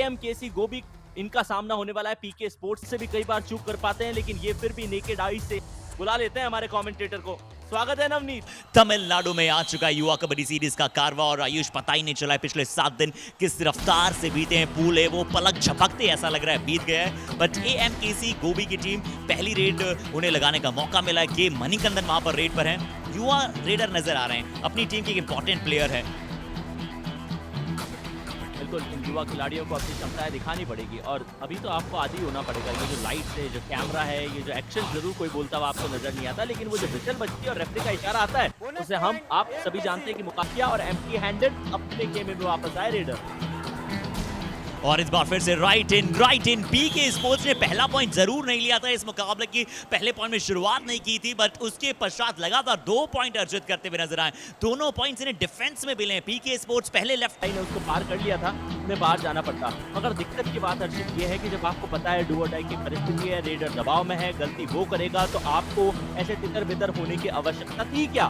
AMKC गोबी इनका सामना होने वाला है। पीके स्पोर्ट्स से भी कई बार चूक कर पाते हैं, लेकिन ये फिर भी नेकेड आई से बुला लेते हैं हमारे कमेंटेटर को। स्वागत है नवनीत। तमिलनाडु में आ चुका है युवा कबड्डी सीरीज का कारवा और आयुष पता ही नहीं चला है पिछले 7 दिन किस रफ्तार से बीते हैं। पूल है वो पलक झपकते ऐसा लग रहा है बीत गया है। बट AMKC गोबी की टीम पहली रेड उन्हें लगाने का मौका मिला है कि मणिकंदन वहां पर रेड पर है। युवा रेडर नजर आ रहे हैं, अपनी टीम के एक इंपॉर्टेंट प्लेयर है। बिल्कुल इन युवा खिलाड़ियों को अपनी क्षमताएं दिखानी पड़ेगी और अभी तो आपको आदी होना पड़ेगा। ये जो लाइट्स है, जो कैमरा है, ये जो एक्शन जरूर कोई बोलता हुआ आपको नजर नहीं आता, लेकिन वो जो विजल बजती है और रेफरी का इशारा आता है उसे हम आप सभी जानते हैं कि मुकाफिया और एम्प्टी हैंडेड अपने गेम में वापस आए रेडर। और इस बार फिर से राइट इन पीके स्पोर्ट्स ने पहला पॉइंट जरूर नहीं लिया था इस मुकाबले की, पहले पॉइंट में शुरुआत नहीं की थी, बट उसके पश्चात लगातार 2 पॉइंट अर्जित करते हुए नजर आए। दोनों पॉइंट्स इन्हें डिफेंस में मिले। पीके स्पोर्ट्स पहले लेफ्ट ने उसको पार कर लिया था, उन्हें बाहर जाना पड़ता। मगर दिक्कत की बात अर्जित ये है कि जब आपको पता है डू और डाई की परिस्थिति है, रेडर दबाव में है, गलती वो करेगा, तो आपको ऐसे तितर बितर होने की आवश्यकता थी क्या?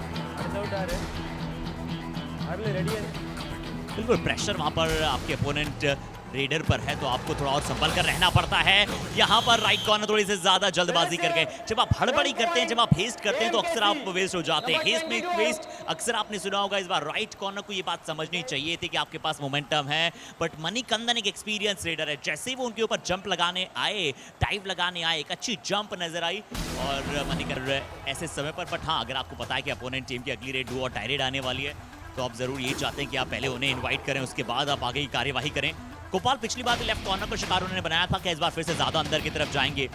बिल्कुल प्रेशर वहां पर आपके अपोनेंट रेडर पर है, तो आपको थोड़ा और संभल कर रहना पड़ता है। यहाँ पर राइट कॉर्नर थोड़ी सी ज्यादा जल्दबाजी कर गए। जब आप हड़बड़ी करते हैं, जब आप हेस्ट करते हैं, तो अक्सर आप वेस्ट हो जाते हैं। हेस्ट में वेस्ट अक्सर आपने सुना होगा। इस बार राइट कॉर्नर को ये बात समझनी चाहिए थी कि आपके पास मोमेंटम है, बट मणिकंदन एक एक्सपीरियंस रेडर है। जैसे ही वो उनके ऊपर जंप लगाने आए, डाइव लगाने आए, एक अच्छी जंप नजर आई और मणिकंदन ऐसे समय पर। बट हाँ, अगर आपको पता है कि अपोनेंट टीम की अगली रेड डू और डाई रेड आने वाली है, तो आप जरूर ये चाहते हैं कि आप पहले उन्हें इन्वाइट करें, उसके बाद आप आगे की कार्यवाही करें। गोपाल पिछली बार भी लेफ्ट कॉर्नर को शिकार उन्होंने बनाया था कि इस बार फिर से ज्यादा अंदर की तरफ जाएंगे।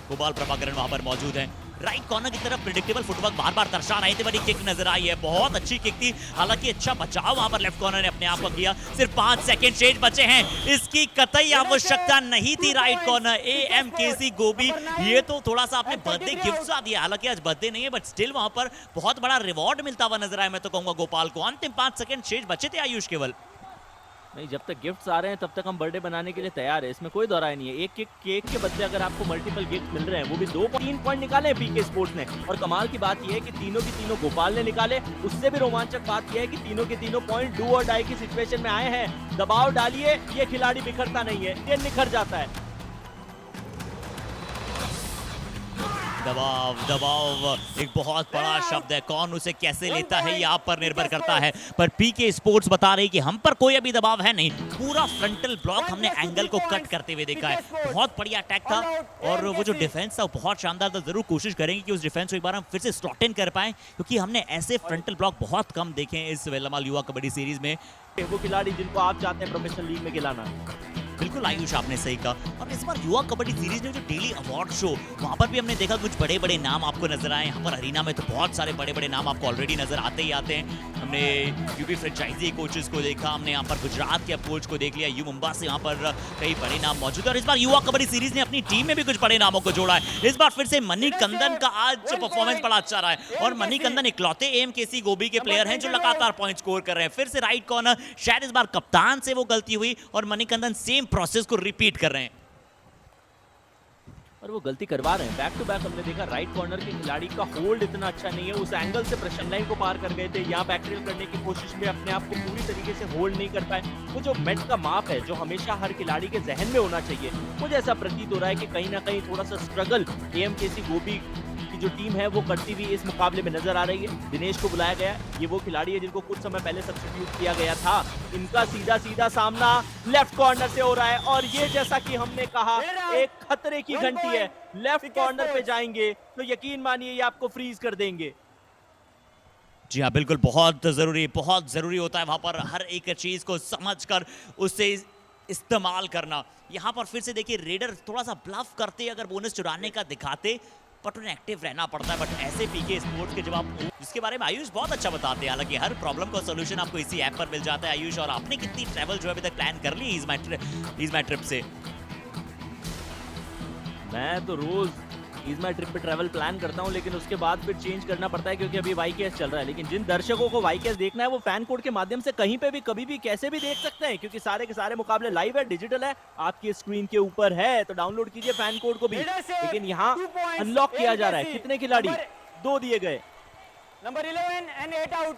गोपाल प्रभाकरण वहां पर मौजूद हैं। राइट कॉर्नर की तरफ प्रेडिक्टेबल फुटवर्क बार बार दर्शा रहे थे, बड़ी किक नजर आई है, बहुत अच्छी किक थी। हालांकि अच्छा बचाव वहां पर लेफ्ट कॉर्नर ने अपने आप को किया। सिर्फ 5 सेकंड शेष बचे हैं, इसकी कतई आवश्यकता नहीं थी। राइट कॉर्नर AMKC गोबी, ये तो थोड़ा सा आपने बर्थडे गिफ्ट सा दिया। हालांकि आज बर्थडे नहीं है, बट स्टिल वहां पर बहुत बड़ा रिवॉर्ड मिलता हुआ नजर आया। मैं तो कहूंगा गोपाल को अंतिम 5 सेकंड शेष बचे थे आयुष केवल। नहीं, जब तक गिफ्ट्स आ रहे हैं तब तक हम बर्थडे बनाने के लिए तैयार है, इसमें कोई दोहराई नहीं है। एक केक के बदले अगर आपको मल्टीपल गिफ्ट मिल रहे हैं, वो भी 2-3 पॉइंट निकाले हैं पीके स्पोर्ट्स ने। और कमाल की बात यह है कि तीनों की तीनों गोपाल ने निकाले। उससे भी रोमांचक बात यह है कि तीनों के तीनों पॉइंट डू और डाई की सिचुएशन में आए हैं। दबाव डालिए, ये खिलाड़ी बिखरता नहीं है, ये निखर जाता है। दबाव एक बहुत बड़ा शब्द है, कौन उसे कैसे लेता है ये आप पर निर्भर करता है। पर पीके स्पोर्ट्स बता रही कि हम पर कोई अभी दबाव है नहीं। पूरा फ्रंटल ब्लॉक हमने एंगल को कट करते हुए देखा है, बहुत बढ़िया अटैक था। और वो जो डिफेंस था वो बहुत शानदार था। जरूर कोशिश करेंगे कि उस डिफेंस को एक बार हम फिर से स्लॉट इन कर पाए, क्योंकि हमने ऐसे फ्रंटल ब्लॉक बहुत कम देखे हैं इस वेल्लमाल युवा कबड्डी सीरीज में। वो खिलाड़ी जिनको आप चाहते हैं प्रोफेशनल लीग में खिलाना। बिल्कुल आयुष, आपने सही कहा। और इस बार युवा कबड्डी सीरीज में जो डेली अवार्ड शो, वहां पर भी हमने देखा कुछ बड़े बड़े नाम आपको नजर आए। यहाँ पर अरीना में तो बहुत सारे बड़े बड़े नाम आपको ऑलरेडी नजर आते ही आते हैं। हमने यूपी फ्रेंचाइजी कोचेस को देखा, हमने यहाँ पर गुजरात के कोच को देख लिया, यू मुंबा से यहाँ पर कई बड़े नाम मौजूद है। और इस बार युवा कबड्डी सीरीज ने अपनी टीम में भी कुछ बड़े नामों को जोड़ा है। इस बार फिर से मणिकंदन का आज परफॉर्मेंस बड़ा अच्छा रहा है और मणिकंदन इकलौते AMKC गोबी के प्लेयर हैं जो लगातार पॉइंट स्कोर कर रहे हैं। फिर से राइट कॉर्नर, शायद इस बार कप्तान से वो गलती हुई और मणिकंदन सेम प्रोसेस को रिपीट कर रहे हैं और वो गलती करवा रहे हैं। बैक टू बैक हमने देखा राइट कॉर्नर के खिलाड़ी का होल्ड इतना अच्छा नहीं है। उस एंगल से प्रेशर लाइन को पार कर गए थे, यहाँ बैकड्रिल करने की कोशिश में अपने आप को पूरी तरीके से होल्ड नहीं कर पाए। वो जो मेट का माप है जो हमेशा हर खिलाड़ी के जहन में होना चाहिए, मुझे ऐसा प्रतीत हो रहा है कि कहीं ना कहीं थोड़ा सा स्ट्रगल AMKC गोबी की जो टीम है वो करती हुई इस मुकाबले में नजर आ रही है। दिनेश को बुलाया गया, ये वो खिलाड़ी है जिनको कुछ समय पहले सब्स्टिट्यूट किया गया था। इनका सीधा सीधा सामना लेफ्ट कॉर्नर से हो रहा है और ये जैसा कि हमने कहा एक खतरे की घंटी है। लेफ्ट कॉर्नर पे जाएंगे तो यकीन मानिए ये आपको फ्रीज कर देंगे। जी हाँ, बिल्कुल बहुत जरूरी होता है वहां पर हर एक चीज को समझकर उससे इस्तेमाल करना। यहाँ पर फिर से देखिए रेडर थोड़ा सा ब्लफ करते, अगर बोनस चुराने का दिखाते, बट उन्हें एक्टिव रहना पड़ता है। बट ऐसे पीके स्पोर्ट्स के जब आप, जिसके बारे में आयुष बहुत अच्छा बताते हैं, हालांकि हर प्रॉब्लम का सोल्यूशन आपको इसी ऐप पर मिल जाता है। आयुष, और आपने कितनी ट्रैवल जो अभी तक प्लान कर ली इस माई ट्रिप से? मैं तो रोज इज माई ट्रिप पे ट्रैवल प्लान करता हूँ, लेकिन उसके बाद फिर चेंज करना पड़ता है क्योंकि अभी YKS चल रहा है। लेकिन जिन दर्शकों को YKS देखना है वो फैन कोड के माध्यम से कहीं पे भी कभी भी कैसे भी देख सकते हैं, क्योंकि सारे के सारे मुकाबले लाइव है, डिजिटल है, आपकी स्क्रीन के ऊपर है, तो डाउनलोड कीजिए फैन कोड को भी। लेकिन यहाँ अनलॉक किया जा रहा है। कितने खिलाड़ी? 2 दिए गए। Number 11 and 8 out.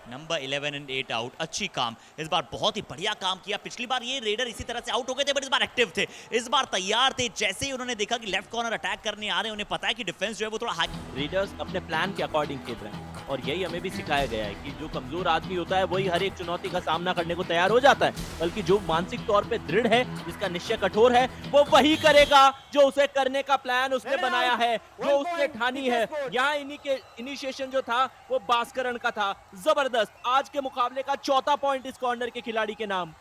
Number 11 and 8 out, अच्छी काम, इस बार बहुत ही बढ़िया काम किया। पिछली बार ये रेडर इसी तरह से आउट हो गए थे, बट इस बार एक्टिव थे, इस बार तैयार थे। जैसे ही उन्होंने देखा कि लेफ्ट कॉर्नर अटैक करने आ रहे हैं, उन्हें पता है कि डिफेंस जो है वो थोड़ा हाई। रीडर्स अपने प्लान के अकॉर्डिंग खेल रहे हैं और यही हमें भी सिखाया गया है कि जो कमजोर आदमी होता है वही हर एक चुनौती का सामना करने को तैयार हो जाता है, बल्कि जो मानसिक तौर पे दृढ़ है, जिसका निश्चय कठोर है, वो वही करेगा जो उसे करने का प्लान उसने बनाया है, जो उसने ठानी है। यहाँ इन्हीं के इनिशिएशन जो था वो भास्करन का था। जबरदस्त, आज के मुकाबले का चौथा पॉइंट इस कॉर्नर के खिलाड़ी के नाम।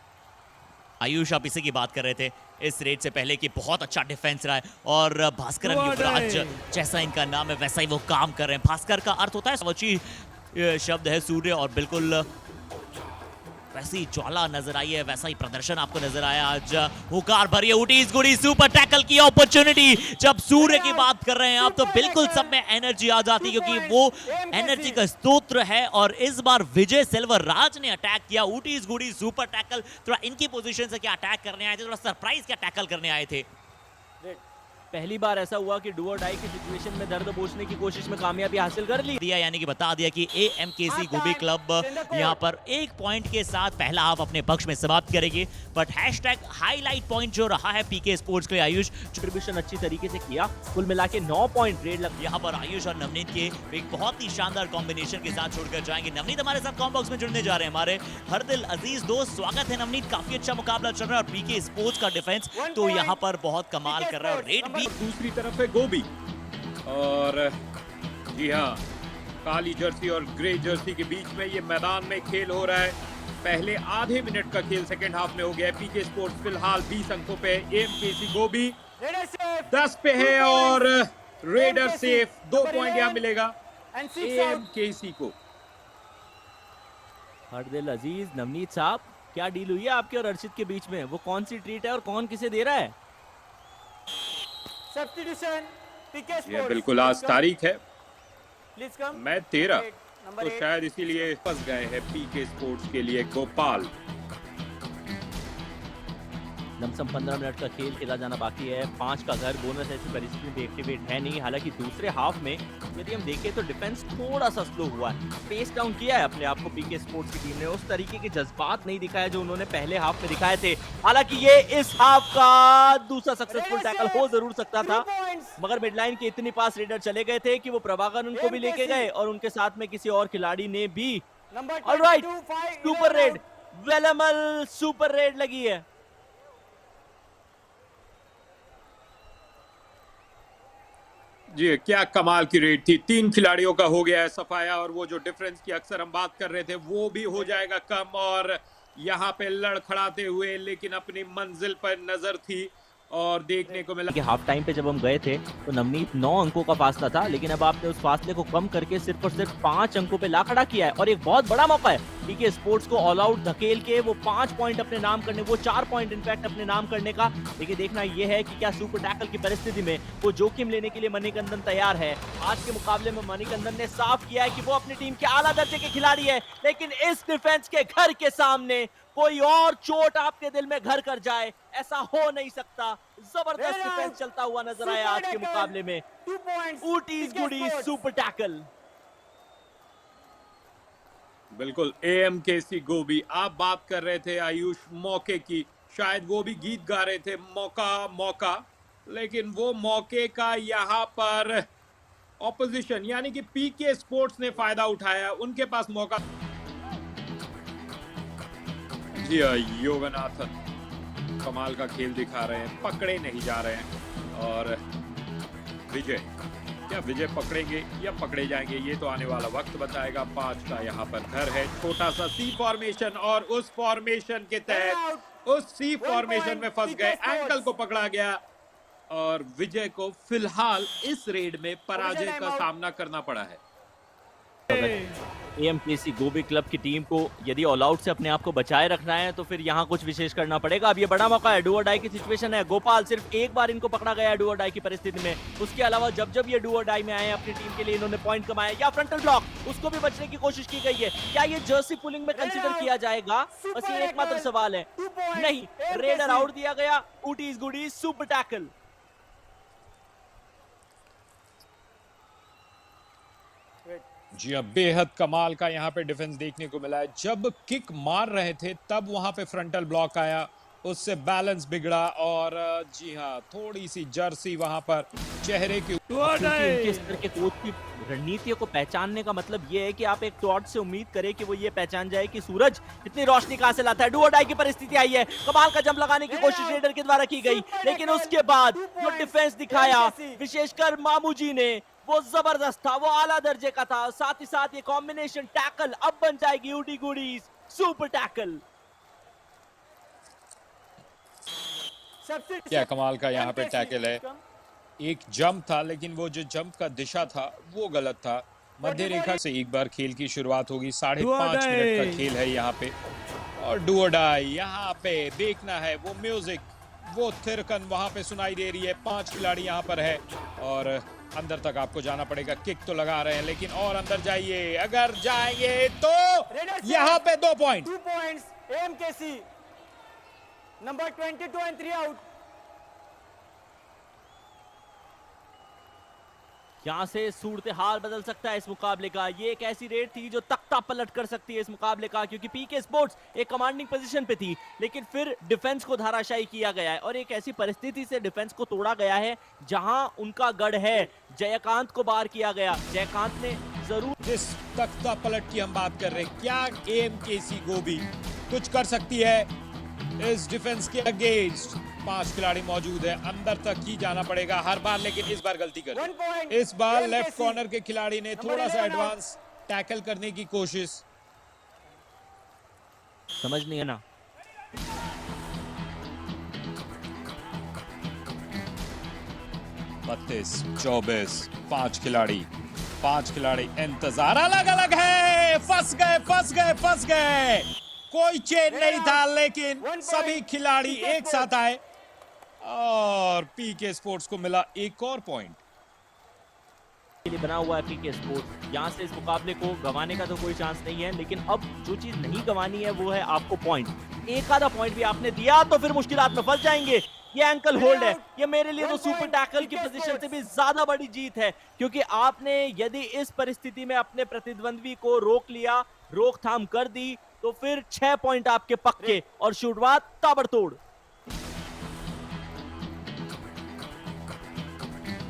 आयुष, आप इसी की बात कर रहे थे इस रेड से पहले कि बहुत अच्छा डिफेंस रहा है और भास्करन युवराज जैसा इनका नाम है वैसा ही वो काम कर रहे हैं। भास्कर का अर्थ होता है स्वची शब्द है सूर्य, और बिल्कुल वैसी ज्वाला नजर आई है, वैसा ही प्रदर्शन आपको नजर आया आज। हुकार भरी उटीज गुड़ी सुपर टैकल की अपॉर्चुनिटी। जब सूर्य की बात कर रहे हैं आप तो बिल्कुल सब में एनर्जी आ जाती है, क्योंकि वो एनर्जी का स्तोत्र है। और इस बार विजय सिल्वर राज ने अटैक किया, उटीज गुड़ी सुपर टैकल। थोड़ा इनकी पोजीशन से क्या अटैक करने आए थे, थोड़ा सरप्राइज क्या टैकल करने आए थे। पहली बार ऐसा हुआ कि डू और डाई की सिचुएशन में दर्द पोंछने की कोशिश में कामयाबी हासिल कर ली दिया, यानी कि बता दिया कि AMKC गोबी क्लब यहां पर एक पॉइंट के साथ पहला हाफ अपने पक्ष में समाप्त करेगी। बट हैशटैग हाईलाइट पॉइंट जो रहा है पीके स्पोर्ट्स के आयुष, कंट्रीब्यूशन अच्छी तरीके से किया, कुल मिला के 9 पॉइंट रेड लग। यहाँ पर आयुष और नवनीत के एक बहुत ही शानदार कॉम्बिनेशन के साथ छोड़कर जाएंगे। नवनीत हमारे साथ कॉम बॉक्स में जुड़ने जा रहे हैं, हमारे हर दिल अजीज दोस्त। स्वागत है नवनीत, काफी अच्छा मुकाबला चल रहा है और पीके स्पोर्ट्स का डिफेंस तो यहाँ पर बहुत कमाल कर रहा है। और रेड भी दूसरी तरफ है गोबी, और जी हाँ, काली जर्सी और ग्रे जर्सी के बीच में ये मैदान में खेल हो रहा है। पहले आधे मिनट का खेल सेकंड हाफ में हो गया है। पीके स्पोर्ट्स फिलहाल 20 अंकों पे, AMKC गोबी 10 पे है और रेडर सेफ। 2 पॉइंट यहाँ मिलेगा AMKC को। हर दिल अजीज नवनीत साहब, क्या डील हुई है आपके और अर्शित के बीच में? वो कौन सी ट्रीट है और कौन किसे दे रहा है? सब्स्टिट्यूशन पीके ये स्पोर्ट्स, बिल्कुल आज तारीख है, प्लीज कम। मैं 13, नंबर तो 8 शायद इसीलिए फंस गए हैं पीके स्पोर्ट्स के लिए गोपाल। लमसम 15 मिनट का खेल खेला जाना बाकी है। 5 का घर, बोनस ऐसी परिस्थिति में एक्टिवेट है नहीं। हालांकि दूसरे हाफ में यदि हम देखें तो डिफेंस थोड़ा सा स्लो हुआ है, पेस डाउन किया है अपने आप को पीके स्पोर्ट्स की टीम ने। उस तरीके के जज्बात नहीं दिखाए जो उन्होंने पहले हाफ में दिखाए थे। हालांकि ये इस हाफ का दूसरा सक्सेसफुल टैकल हो जरूर सकता था, मगर मिडलाइन के इतनी पास रेडर चले गए थे कि वो प्रभाकर उनको भी लेके गए और उनके साथ में किसी और खिलाड़ी ने भी। नंबर ऑलराइट, 22 सुपर रेड, वेलमल सुपर रेड लगी है। जी क्या कमाल की रेड थी। 3 खिलाड़ियों का हो गया है सफाया, और वो जो डिफरेंस की अक्सर हम बात कर रहे थे वो भी हो जाएगा कम। और यहाँ पे लड़खड़ाते हुए लेकिन अपनी मंजिल पर नजर थी और देखने को मिला कि हाफ टाइम पे जब हम गए थे तो नवनीत 9 अंकों का फासला था, लेकिन अब आपने उस फासले को कम करके सिर्फ और सिर्फ 5 अंकों पे ला खड़ा किया है। और एक बहुत बड़ा मौका है पीके स्पोर्ट्स को ऑल आउट धकेल के वो 5 पॉइंट अपने नाम करने, वो 4 पॉइंट इनफैक्ट अपने नाम करने का। लेकिन देखना यह है कि क्या सुपर टैकल की परिस्थिति में वो जोखिम लेने के लिए मणिकंदन तैयार है। आज के मुकाबले में मणिकंदन ने साफ किया है कि वो अपनी टीम के आला दर्जे के खिलाड़ी है, लेकिन इस डिफेंस के घर के सामने कोई और चोट आपके दिल में घर कर जाए, ऐसा हो नहीं सकता। जबरदस्त डिफेंस चलता हुआ नजर आया आज के मुकाबले में। 2 पॉइंट्स ऊटीज गुडी सुपर टैकल। बिल्कुल AMKC गोबी। आप बात कर रहे थे आयुष मौके की, शायद वो भी गीत गा रहे थे, मौका मौका, लेकिन वो मौके का यहाँ पर ऑपोजिशन यानी कि पीके स्पोर्ट्स ने फायदा उठाया। उनके पास मौका। जी योगनाथन कमाल का खेल दिखा रहे हैं, पकड़े नहीं जा रहे हैं। और विजय, क्या विजय पकड़ेंगे या पकड़े जाएंगे, ये तो आने वाला वक्त बताएगा। 5 का यहाँ पर घर है, छोटा सा सी फॉर्मेशन, और उस फॉर्मेशन के तहत उस सी फॉर्मेशन में फंस गए, एंकल को पकड़ा गया और विजय को फिलहाल इस रेड में पराजय का सामना करना पड़ा है। AMKC गोबी क्लब की टीम को यदि ऑल आउट से अपने आप को बचाए रखना है तो फिर यहाँ कुछ विशेष करना पड़ेगा। अब ये बड़ा मौका है, डू और डाई की सिचुएशन है। गोपाल सिर्फ एक बार इनको पकड़ा गया है डू और डाई की परिस्थिति में, उसके अलावा जब जब ये डू और डाई में आए अपनी टीम के लिए इन्होंने पॉइंट कमाए। या फ्रंटल ब्लॉक, उसको भी बचने की कोशिश की गई है। क्या ये जर्सी पुलिंग में कंसिडर किया जाएगा? बस ये एकमात्र सवाल है। नहीं, रेडर आउट दिया गया। ऊटीज गुडी सुपर टैकल। जी अब बेहद कमाल का यहाँ पे डिफेंस देखने को मिला है। जब किक मार रहे थे तब वहां पे फ्रंटल ब्लॉक आया, उससे बैलेंस बिगड़ा और जी हाँ थोड़ी सी जर्सी वहां पर चेहरे के क्योंकि उनके स्तर के कोच की रणनीतियों को पहचानने का मतलब ये है कि आप एक टॉर्च से उम्मीद करें कि वो ये पहचान जाए कि सूरज इतनी रोशनी कहां से लाता है। डू और डाई की परिस्थिति आई है, कमाल का जंप लगाने की कोशिश रेडर के द्वारा की गई, लेकिन उसके बाद जो डिफेंस दिखाया विशेषकर मामू जी ने वो जबरदस्त था, वो आला दर्जे का था। साथ ही साथ ये कॉम्बिनेशन टैकल अब बन जाएगी ऊडी गुडीज सुपर टैकल। क्या कमाल का यहाँ पे टैकल है। एक जंप था लेकिन वो जो जंप का दिशा था वो गलत था। मध्य रेखा से एक बार खेल की शुरुआत होगी। 5.5 मिनट का खेल है यहाँ पे और डू और डाई यहाँ पे देखना है। वो म्यूजिक, वो थिरकन वहां पे सुनाई दे रही है। 5 खिलाड़ी यहाँ पर है और अंदर तक आपको जाना पड़ेगा। किक तो लगा रहे हैं लेकिन और अंदर जाइए, अगर जाएंगे तो यहाँ पे 2 point. 2 points. AMKC. Number 22 and 3 out. यहाँ से सूरत हाल बदल सकता है इस मुकाबले का। ये एक ऐसी रेड थी जो तख्ता पलट कर सकती है इस मुकाबले का, क्योंकि पीके स्पोर्ट्स एक कमांडिंग पोजीशन पे थी लेकिन फिर डिफेंस को धाराशायी किया गया है और एक ऐसी परिस्थिति से डिफेंस को तोड़ा गया है जहां उनका गढ़ है। जयकांत को बाहर किया गया। जयकांत ने जरूर जिस तख्ता पलट की हम बात कर रहे हैं, क्या एएमकेसी गोभी कुछ कर सकती है इस डिफेंस के अगेंस्ट? 5 खिलाड़ी मौजूद है, अंदर तक ही जाना पड़ेगा हर बार, लेकिन इस बार गलती कर 1 point. दी। इस बार AMKC. लेफ्ट कॉर्नर के खिलाड़ी ने थोड़ा सा 11 एडवांस टैकल करने की कोशिश। समझ नहीं है ना। बत्तीस 24 5 खिलाड़ी इंतजार अलग अलग है। फंस गए। कोई चेन नहीं था लेकिन सभी खिलाड़ी एक साथ आए और पीके स्पोर्ट्स को मिला एक और पॉइंट। के लिए बना हुआ है पीके स्पोर्ट्स। यहाँ से इस मुकाबले को गंवाने का तो कोई चांस नहीं है, लेकिन अब जो चीज नहीं गंवानी है वो है आपको पॉइंट। एक आधा पॉइंट भी आपने दिया तो फिर मुश्किलात में फंस जाएंगे। ये एंकल होल्ड है, ये मेरे लिए तो सुपर टैकल की पोजीशन से भी ज्यादा बड़ी जीत है, क्योंकि आपने यदि इस परिस्थिति में अपने प्रतिद्वंद्वी को रोक लिया, रोकथाम कर दी, तो फिर 6 पॉइंट आपके पक्के और शुरुआत ताबड़तोड़।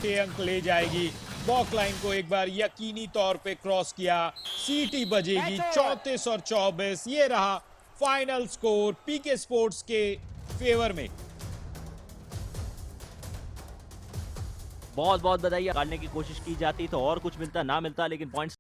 अंक ले जाएगी। बॉक लाइन को एक बार यकीनी तौर पे क्रॉस किया, सीटी बजेगी। 34 और 24 ये रहा फाइनल स्कोर पीके स्पोर्ट्स के फेवर में। बहुत बहुत बधाई। काटने की कोशिश की जाती तो और कुछ मिलता ना मिलता, लेकिन पॉइंट्स